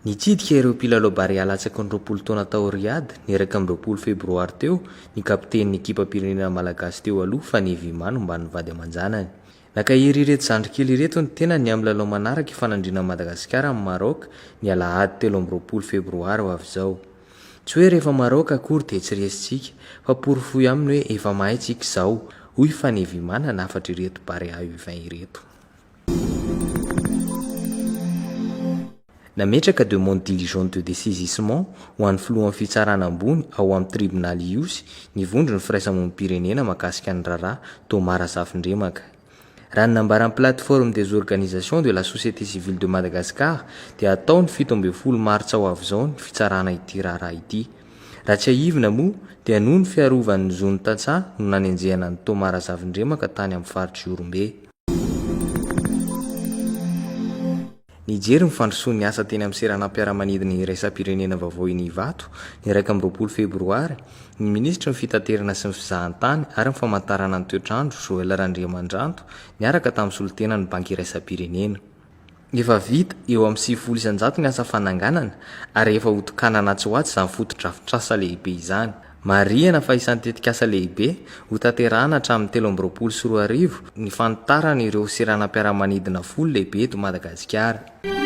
Nitsidika ireo mpilalao Barea latsaky ny 20 taona tao Riyad niraka amin'ny 20 febroary teo ny kapitenin'ny ekipa pirenena malagasy teo aloha fa Nevimano mba nivady amanjanany. Nakahiry ireto zandrikely ireto ny tena ny amin'ny lalao manaraka ifanandrina Madagasikara amin'ny Maroc ny Alahady 20 febroary ho avy izao. Tsy hoe rehefa Maroc akory dia tsy resitsika fa porofoy aminy hoe efa mahay tsika izao, hoy fa Nevimano nafatra ireto Barea U20 ireto. Nametraka demande diligente de dessaisissement ho an'ny filohan'ny fitsarana ambony ao amin'ny tribunaly iosy ny vondron'ny firaisamonim-pirenena mahakasika ny raharaha Thomas Razafindremaka. Raha ny nambaran'ny plateforme des organisations de la société civile de Madagascar dia ataony 17 martsa ho avy izao ny fitsarana ity raharaha ity. Raha tsy aivina moa dia noho ny fiarovan'ny zony tantsaha no nanenjehana ny Thomas Razafindremaka tany amin'ny faritry Orombe. Nijery mifandrosoa ny asa teny amin'ny seranam-piaramanidina iraisam-pirenena vaovao Inivato niraika amin'ny 20 febroary ny ministra ny fitaterana sy ny fizahantany ary ny famantarana ny toetrandro Joël Randriamandranto niaraka tamin'ny solotena ny banky iraisam-pirenena. Efa vita eo amin'ny 900 ny asa fananganana ary efa hotokana anatsy izany fotodrafitrasa lehibe izany. Marihana fa isantetika asa lehibe ho tanterahana hatramin'ny 13 sy 14 ny fanitarana ireo seranam-piaramanidina folo lehibe eto Madagasikara.